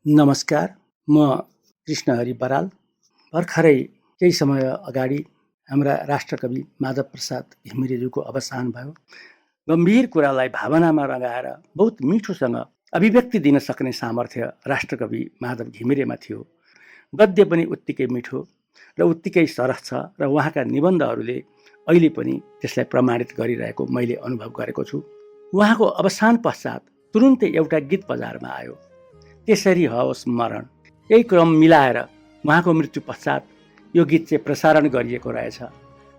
नमस्कार, म कृष्णहरि बराल। भर्खरै केही समय अगाडि हाम्रा राष्ट्रकवि माधव प्रसाद घिमिरेज्यूको अवसान भयो। गम्भीर कुरालाई भावनामा रंगाएर बहुत मिठोसँग अभिव्यक्ति दिन सक्ने सामर्थ्य राष्ट्रकवि माधव घिमिरेमा थियो। गद्य पनि उत्तिकै मिठो र उत्तिकै सरस छ र उहाँका निबन्धहरूले अहिले पनि त्यसलाई प्रमाणित गरिरहेको मैले अनुभव गरेको छु। उहाँको अवसान पश्चात तुरुन्तै एउटा गीत बजारमा आयो, त्यसरी होस् मरण। यही क्रम मिलाएर उहाँको मृत्यु पश्चात यो गीत चाहिँ प्रसारण गरिएको रहेछ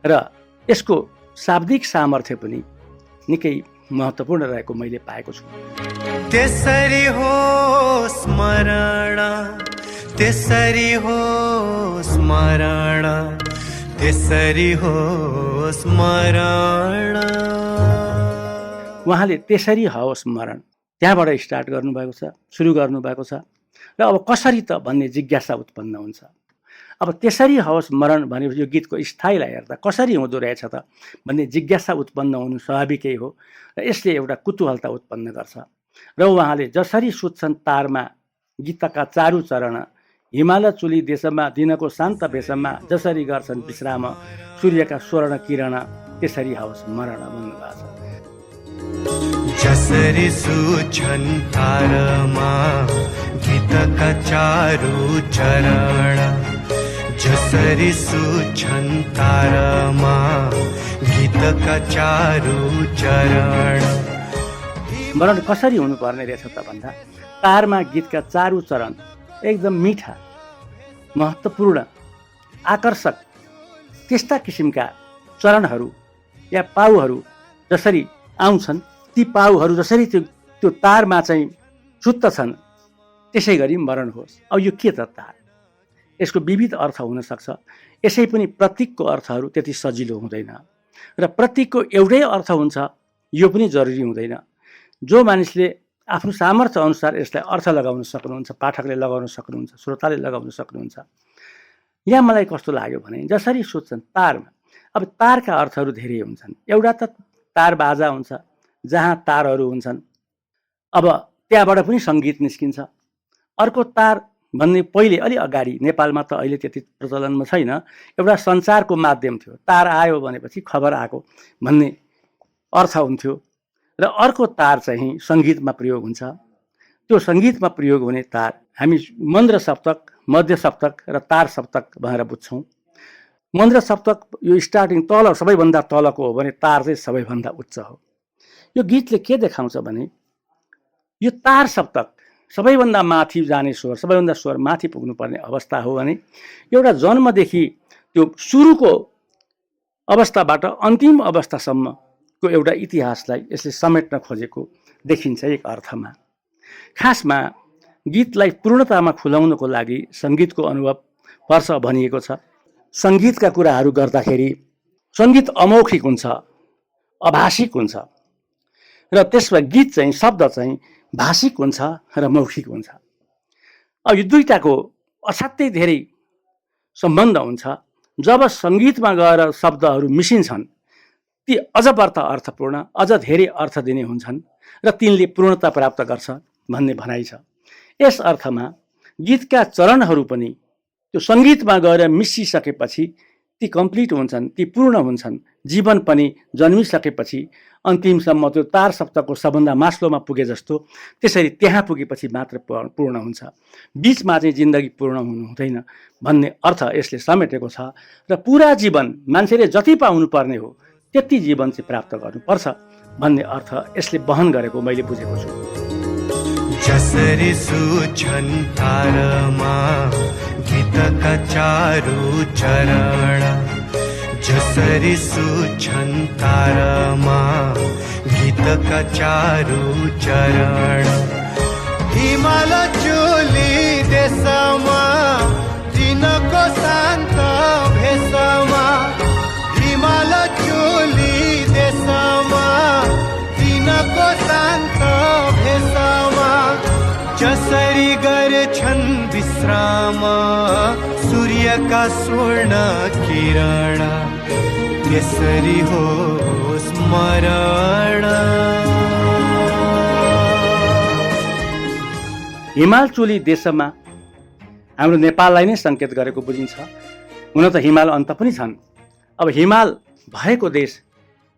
र यसको शाब्दिक सामर्थ्य पनि निकै महत्त्वपूर्ण रहेको मैले पाएको छु। त्यसरी होस् मरण, त्यसरी होस् मरण, त्यसरी होस् मरण। उहाँले त्यसरी होस् मरण त्यहाँबाट स्टार्ट गर्नुभएको छ, सुरु गर्नुभएको छ र अब कसरी त भन्ने जिज्ञासा उत्पन्न हुन्छ। अब त्यसरी होस् मरण भनेपछि यो गीतको स्थायीलाई हेर्दा कसरी हुँदो रहेछ त भन्ने जिज्ञासा उत्पन्न हुनु स्वाभाविकै हो र यसले एउटा कुतूहलता उत्पन्न गर्छ। र उहाँले जसरी सुत्छन् तारमा गीतका चारु चरण, हिमाल चुली देशमा दिनको शान्त भेषमा जसरी गर्छन् विश्राम सूर्यका स्वर्ण किरण, त्यसरी होस् मरण भन्नुभएको छ। जसरी सुछन् तारमा गीतका चारु चरण, जसरी सुछन् तारमा गीतका चारु चरण। मरण कसरी हुनुपर्ने रहेछ त भन्दा तारमा गीतका चारु चरण एकदम मिठा, महत्त्वपूर्ण, आकर्षक त्यस्ता किसिमका चरणहरू या पाउहरू जसरी आउँछन्, ती पाउहरू जसरी त्यो तारमा चाहिँ छुत्तछन् त्यसै गरी मरण होस्। अब यो के त तार, यसको विविध अर्थ हुन सक्छ। यसै पनि प्रतीकको अर्थहरू त्यति सजिलो हुँदैन र प्रतीकको एउटै अर्थ हुन्छ यो पनि जरुरी हुँदैन। जो मानिसले आफ्नो सामर्थ्य अनुसार यसलाई अर्थ लगाउन सक्नुहुन्छ, पाठकले लगाउन सक्नुहुन्छ, श्रोताले लगाउन सक्नुहुन्छ। यहाँ मलाई कस्तो लाग्यो भने जसरी सोध्छन् तारमा, अब तारका अर्थहरू धेरै हुन्छन्। एउटा त तार बाजा हुन्छ जहाँ तारहरू हुन्छन्, अब त्यहाँबाट पनि सङ्गीत निस्किन्छ। अर्को तार भन्ने पहिले अलि अगाडि नेपालमा त अहिले त्यति प्रचलनमा छैन, एउटा सञ्चारको माध्यम थियो। तार आयो भनेपछि खबर आएको भन्ने अर्थ हुन्थ्यो। र अर्को तार चाहिँ सङ्गीतमा प्रयोग हुन्छ। त्यो सङ्गीतमा प्रयोग हुने तार हामी मन्द्र सप्तक, मध्य सप्तक र तार सप्तक भनेर बुझ्छौँ। मन्द्र सप्तक यो स्टार्टिङ तल सबैभन्दा तलको हो भने तार चाहिँ सबैभन्दा उच्च हो। यो गीतले के देखाउँछ भने यो तार सप्तक सबैभन्दा माथि जाने स्वर, सबैभन्दा स्वर माथि पुग्नुपर्ने अवस्था हो भने एउटा जन्मदेखि त्यो सुरुको अवस्थाबाट अन्तिम अवस्थासम्मको एउटा इतिहासलाई यसले समेट्न खोजेको देखिन्छ एक अर्थमा। खासमा गीतलाई पूर्णतामा खुलाउनको लागि सङ्गीतको अनुभव पर्छ भनिएको छ। सङ्गीतका कुराहरू गर्दाखेरि सङ्गीत अमौखिक हुन्छ, अभाषिक हुन्छ र त्यसमा गीत चाहिँ शब्द चाहिँ भाषिक हुन्छ र मौखिक हुन्छ। अब यो दुईटाको असाध्यै धेरै सम्बन्ध हुन्छ। जब सङ्गीतमा गएर शब्दहरू मिसिन्छन् ती अझ बढ्ता अर्थपूर्ण, अझ धेरै अर्थ दिने हुन्छन् र तिनले पूर्णता प्राप्त गर्छ भन्ने भनाइ छ। यस अर्थमा गीतका चरणहरू पनि त्यो सङ्गीतमा गएर मिसिसकेपछि ती कम्प्लिट हुन्छन्, ती पूर्ण हुन्छन्। जीवन पनि जन्मिसकेपछि अन्तिमसम्म त्यो तार सप्तकको सबभन्दा मास्लोमा पुगे जस्तो त्यसरी त्यहाँ पुगेपछि मात्र पूर्ण हुन्छ। बिचमा चाहिँ जिन्दगी पूर्ण हुनु हुँदैन भन्ने अर्थ यसले समेटेको छ। र पुरा जीवन मान्छेले जति पाउनुपर्ने हो त्यति जीवन चाहिँ प्राप्त गर्नुपर्छ भन्ने अर्थ यसले वहन गरेको मैले बुझेको छु। जसरी सुछन् तारमा गीतका चारु चरण, जसरी सुछन् तारमा गीतका चारु चरण। हिमाल चुली देशमा दिनको शान्त भेषमा, हिमाल चुली देशमा दिनको शान्त भेषमा जसरी गर्छन् विश्राम सूर्यका स्वर्ण किरण, त्यसरी होस् मरण। हिमालचुली देशमा हाम्रो नेपाललाई नै सङ्केत गरेको बुझिन्छ। हुन त हिमाल अन्त पनि छन्। अब हिमाल भएको देश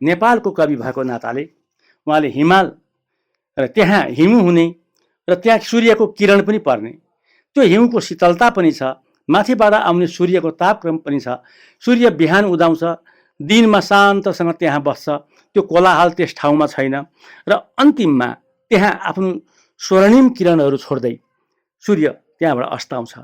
नेपालको कवि भएको नाताले उहाँले हिमाल र त्यहाँ हिउँ हुने र त्यहाँ सूर्यको किरण पनि पर्ने, त्यो हिउँको शीतलता पनि छ, माथिबाट आउने सूर्यको तापक्रम पनि छ। सूर्य बिहान उदाउँछ, दिनमा शान्तसँग त्यहाँ बस्छ, त्यो कोलाहल त्यस ठाउँमा छैन र अन्तिममा त्यहाँ आफ्नो स्वर्णिम किरणहरू छोड्दै सूर्य त्यहाँबाट अस्ताउँछ।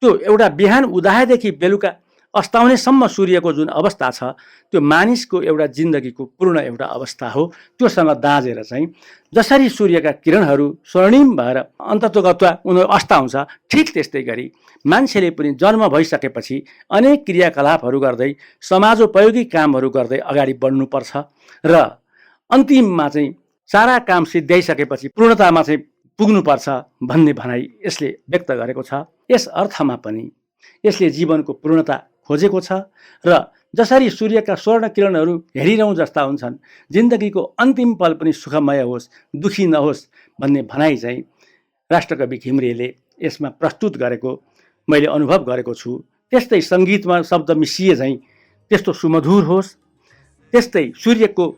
त्यो एउटा बिहान उदाएदेखि बेलुका अस्ताउनेसम्म सूर्यको जुन अवस्था छ त्यो मानिसको एउटा जिन्दगीको पूर्ण एउटा अवस्था हो। त्योसँग दाँजेर चाहिँ जसरी सूर्यका किरणहरू स्वर्णिम भएर अन्ततोगत्वा उनीहरू अस्ताउँछ, ठिक त्यस्तै गरी मान्छेले पनि जन्म भइसकेपछि अनेक क्रियाकलापहरू गर्दै समाजोपयोगी कामहरू गर्दै अगाडि बढ्नुपर्छ र अन्तिममा चाहिँ सारा काम सिद्ध्याइसकेपछि पूर्णतामा चाहिँ पुग्नुपर्छ भन्ने भनाइ यसले व्यक्त गरेको छ। यस अर्थमा पनि यसले जीवनको पूर्णता खोजेको छ र जसरी सूर्यका स्वर्ण किरणहरू हेरिरहँ जस्ता हुन्छन्, जिन्दगीको अन्तिम पल पनि सुखमय होस्, दुखी नहोस् भन्ने भनाइ चाहिँ राष्ट्रकवि घिमिरेले यसमा प्रस्तुत गरेको मैले अनुभव गरेको छु। त्यस्तै सङ्गीतमा शब्द मिसिए चाहिँ त्यस्तो सुमधुर होस्, त्यस्तै सूर्यको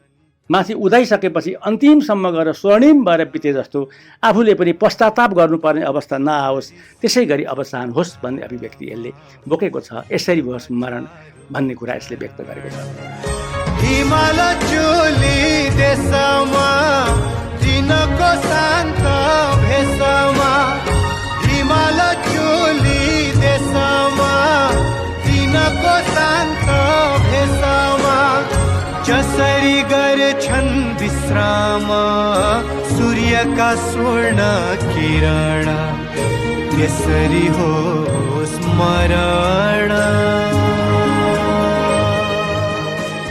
माथि उदाइसकेपछि अन्तिमसम्म गएर स्वर्णिम भएर बिते जस्तो आफूले पनि पश्चाताप गर्नुपर्ने अवस्था नआओस्, त्यसै गरी अवसान होस् भन्ने अभिव्यक्ति यसले बोकेको छ। यसरी होस् मरण भन्ने कुरा यसले व्यक्त गरेको छ। हिमाल चुली देशमा दिनको शान्त भेषमा, हिमाल चुली देशमा दिनको शान्त भेषमा, जसरी गर्छन् विश्राम सूर्यका स्वर्ण किरण, त्यसरी होस् मरण।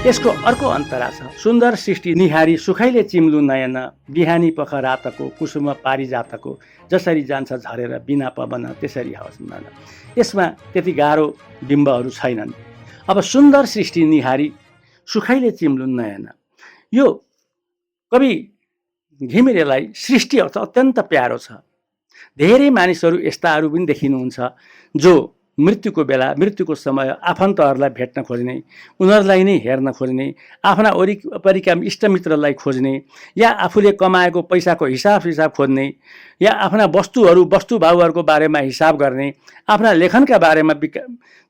यसको अर्को अन्तरा छ। सुन्दर सृष्टि निहारी सुखैले चिम्लु नयन, बिहानी पख रातको कुसुम पारिजातको, जसरी जान्छ झरेर बिना पवन त्यसरी होस् मन। यसमा त्यति गाह्रो बिम्बहरू छैनन्। अब सुन्दर सृष्टि निहारी सुखैले चिम्लु नयन, यो कवि घिमिरेलाई सृष्टि अत्यन्त प्यारो छ। धेरै मानिसहरू यस्ताहरू पनि देखिनुहुन्छ जो मृत्युको बेला, मृत्युको समय आफन्तहरूलाई भेट्न खोज्ने, उनीहरूलाई नै हेर्न खोज्ने, आफ्ना वरिपरिका इष्टमित्रलाई खोज्ने, या आफूले कमाएको पैसाको हिसाब खोज्ने, या आफ्ना वस्तुभाउहरूको बारेमा हिसाब गर्ने, आफ्ना लेखनका बारेमा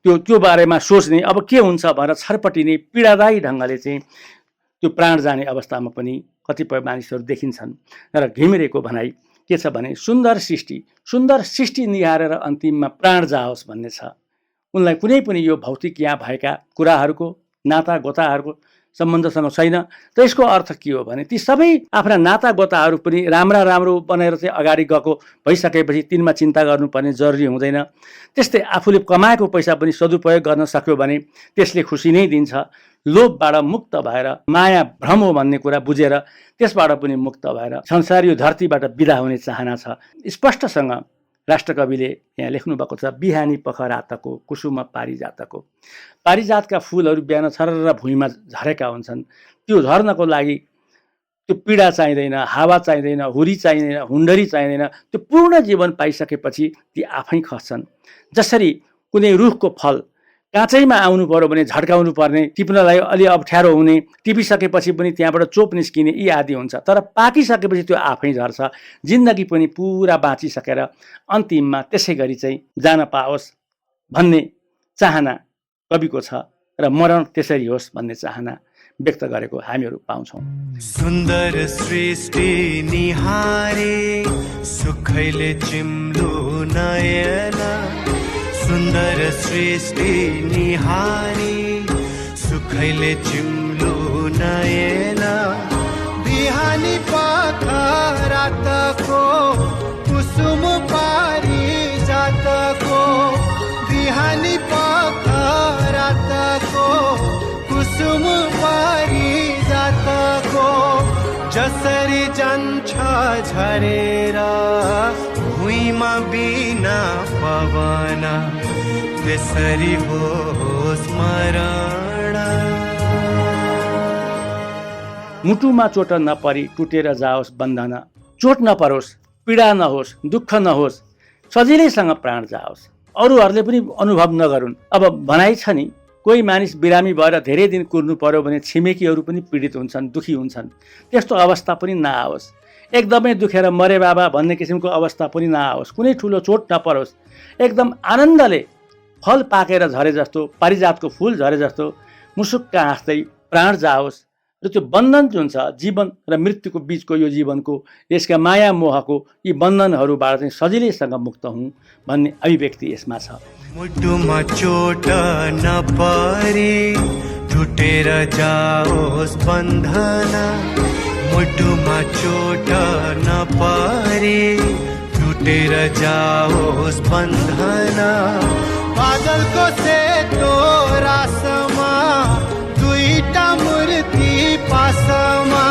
त्यो बारेमा सोच्ने, अब के हुन्छ भनेर छरपटिने, पीडादायी ढङ्गले चाहिँ त्यो प्राण जाने अवस्थामा पनि कतिपय मानिसहरू देखिन्छन्। र घिमिरेको भनाइ के छ भने सुन्दर सृष्टि निहारेर अन्तिममा प्राण जाओस् भन्ने छ। उनलाई कुनै पनि यो भौतिक यहाँ भएका कुराहरूको, नाता गोताहरूको सम्बन्धसँग छैन। त यसको अर्थ के हो भने ती सबै आफ्ना नाता गोताहरू पनि राम्रो बनाएर चाहिँ अगाडि गएको भइसकेपछि तिनमा चिन्ता गर्नुपर्ने जरुरी हुँदैन। त्यस्तै आफूले कमाएको पैसा पनि सदुपयोग गर्न सक्यो भने त्यसले खुसी नै दिन्छ। लोभबाट मुक्त भएर माया भ्रम हो भन्ने कुरा बुझेर त्यसबाट पनि मुक्त भएर संसार यो धरतीबाट बिदा हुने चाहना छ। स्पष्टसँग राष्ट्रकविले यहाँ लेख्नु भएको छ, बिहानी पख रातको कुसुम पारिजातको। पारिजातका फुलहरू बिहान छरर भुइँमा झरेका हुन्छन्। त्यो झर्नको लागि त्यो पीडा चाहिँदैन, हावा चाहिँदैन, हुरी चाहिँदैन, हुन्डरी चाहिँदैन। त्यो पूर्ण जीवन पाइसकेपछि ती आफै खस्छन्। जसरी कुनै रुखको फल काँचैमा आउनु पर्यो भने झड्काउनु पर्ने, टिप्नलाई अलि अप्ठ्यारो हुने, टिपिसकेपछि पनि त्यहाँबाट चोप निस्किने, यी आदि हुन्छ। तर पाकिसकेपछि त्यो आफै झर्छ। जिन्दगी पनि पुरा बाँचिसकेर अन्तिममा त्यसै गरी चाहिँ जान पाओस् भन्ने चाहना कविको छ र मरण त्यसरी होस् भन्ने चाहना व्यक्त गरेको हामीहरू पाउँछौँ। सुन्दर सृष्टि निहारे सुखैले चिम्लो नयन, सुन्दर सृष्टि निहारी सुखैले चिम्लो नयन, बिहानी पख रातको कुसुम पारिजातको, बिहानी पख रातको कुसुम पारिजातको, जसरी जान्छ झरेर भुइँमा बिना पवन, त्यसरी होस् मरण। मुटुमा चोट नपरी टुटेर जाओस् बन्धन, चोट नपरोस् पीडा नहोस्, दुःख नहोस्, सजिलैसँग प्राण जाओस्, अरूहरूले पनि अनुभव नगरून्। अब भनाइ छ नि, कोही मानिस बिरामी भएर धेरै दिन कुर्नु पर्यो भने छिमेकीहरू पनि पीडित हुन्छन्, दुखी हुन्छन्। त्यस्तो अवस्था पनि नआओस्। एकदमै दुखेर मरे बाबा भन्ने किसिमको अवस्था पनि नआओस्। कुनै ठुलो चोट नपरोस्। एकदम आनन्दले फल पाकेर झरे जस्तो, पारिजातको फुल झरे जस्तो मुसुक्क हाँस्दै प्राण जाओस्। र त्यो बन्धन जुन छ, जीवन र मृत्युको बिचको यो जीवनको, यसका माया मोहको यी बन्धनहरूबाट चाहिँ सजिलैसँग मुक्त हुँ भन्ने अभिव्यक्ति यसमा छ। मुटुमा चोट नपरे टुटेर जाओस् बन्धन, मुटुमा चोट नपरे टुटेर जाओस् बन्धन। बादलको सेतो रासमा दुईटा मूर्ति पासमा,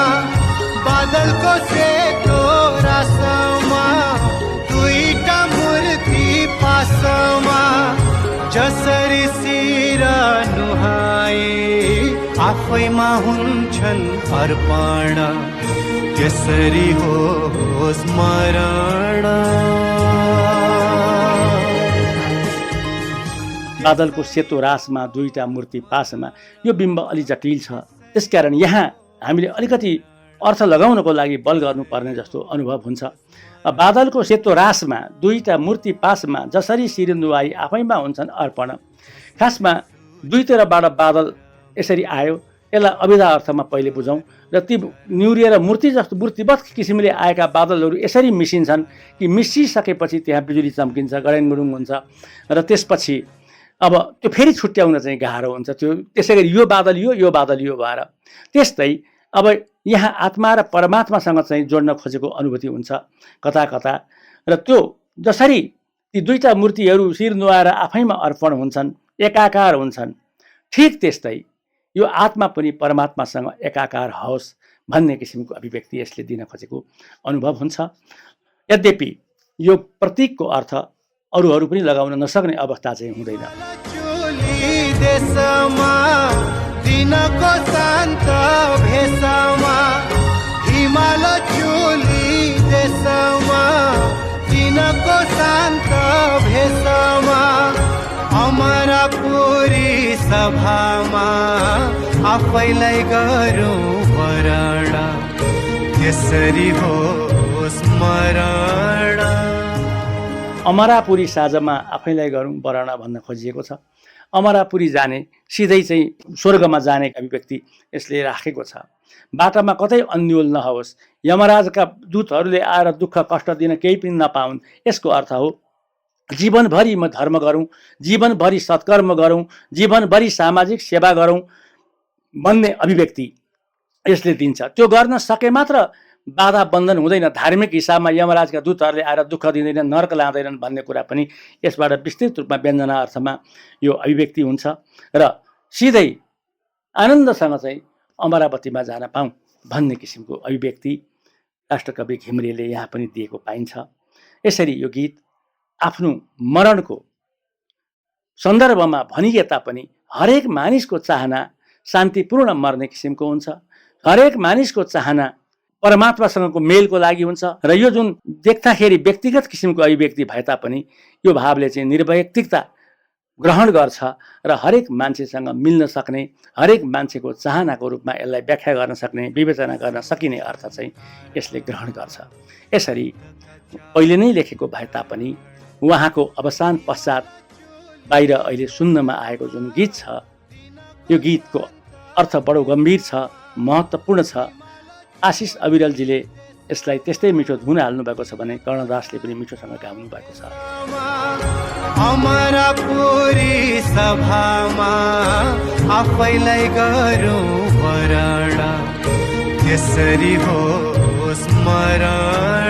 बादलको सेतो रासमा दुईटा मूर्ति पासमा। जसरी शिर नुहाए आफैमा हुन्छन् अर्पण, त्यसरी होस् स्मरण। बादलको सेतो रासमा दुईटा मूर्ति पासमा, यो बिम्ब अलि जटिल छ। त्यसकारण यहाँ हामीले अलिकति अर्थ लगाउनको लागि बल गर्नुपर्ने जस्तो अनुभव हुन्छ। बादलको सेतो रासमा दुईटा मूर्ति पासमा, जसरी शिर नुहाई आफैमा हुन्छन् अर्पण। खासमा दुईतिरबाट बादल यसरी आयो, यसलाई अभिधा अर्थमा पहिले बुझौँ। र ती निहुरिएर मूर्ति जस्तो मूर्तिवत किसिमले आएका बादलहरू यसरी मिसिन्छन् कि मिसिसकेपछि त्यहाँ बिजुली चम्किन्छ, गडेन गुडुङ हुन्छ। र त्यसपछि अब त्यो फेरि छुट्याउन चाहिँ गाह्रो हुन्छ। त्यो त्यसै गरी यो बादल यो बादल यो भएर, त्यस्तै अब यहाँ आत्मा र परमात्मासँग चाहिँ जोड्न खोजेको अनुभूति हुन्छ कता कता। र त्यो जसरी ती दुईटा मूर्तिहरू शिर नुहाएर आफैमा अर्पण हुन्छन्, एकाकार हुन्छन्, ठिक त्यस्तै यो आत्मा पनि परमात्मासँग एकाकार होस् भन्ने किसिमको अभिव्यक्ति यसले दिन खोजेको अनुभव हुन्छ। यद्यपि यो प्रतीकको अर्थ अरूहरू पनि लगाउन नसक्ने अवस्था चाहिँ हुँदैन। दिनको शान्त भेषमा, हिमाल चुली देशमा दिनको शान्त भेषमा। अमरपुरी सभामा आफैलाई गरौँ वरण, त्यसरी होस् स्मरण। अमरापुरी साझमा आफैलाई गरौँ वरण भन्न खोजिएको छ। अमरापुरी जाने, सिधै चाहिँ स्वर्गमा जाने अभिव्यक्ति यसले राखेको छ। बाटामा कतै अन्यल नहोस्, यमराजका दूतहरूले आएर दुःख कष्ट दिन केही पनि नपाउन्। यसको अर्थ हो जीवनभरि म धर्म गरौँ, जीवनभरि सत्कर्म गरौँ, जीवनभरि सामाजिक सेवा गरौँ भन्ने अभिव्यक्ति यसले दिन्छ। त्यो गर्न सके मात्र बाधा बन्धन हुँदैन। धार्मिक हिसाबमा यमराजका दूतहरूले आएर दुःख दिँदैनन्, नर्क लाँदैनन् भन्ने कुरा पनि यसबाट विस्तृत रूपमा व्यञ्जना अर्थमा यो अभिव्यक्ति हुन्छ। र सिधै आनन्दसँग चाहिँ अमरावतीमा जान पाऊँ भन्ने किसिमको अभिव्यक्ति राष्ट्रकवि घिमिरेले यहाँ पनि दिएको पाइन्छ। यसरी यो गीत आफ्नो मरणको सन्दर्भमा भनिए तापनि हरेक मानिसको चाहना शान्तिपूर्ण मर्ने किसिमको हुन्छ। हरेक मानिसको चाहना परमात्मासँगको मेलको लागि हुन्छ। र यो जुन देख्दाखेरि व्यक्तिगत किसिमको अभिव्यक्ति भए तापनि यो भावले चाहिँ निर्वैयक्तिकता ग्रहण गर्छ र हरेक मान्छेसँग मिल्न सक्ने, हरेक मान्छेको चाहनाको रूपमा यसलाई व्याख्या गर्न सक्ने, विवेचना गर्न सकिने अर्थ चाहिँ यसले ग्रहण गर्छ। यसरी पहिले नै लेखेको भए तापनि उहाँको अवसान पश्चात बाहिर अहिले सुन्नमा आएको जुन गीत छ, यो गीतको अर्थ बडो गम्भीर छ, महत्त्वपूर्ण छ। आशिष अविरलजीले यसलाई त्यस्तै मिठो धुन हाल्नु भएको छ भने कर्णदासले पनि मिठोसँग गाउनु भएको छ। अमरपुरी सभामा आफैलाई गरौँ वरण, त्यसरी होस् स्मरण।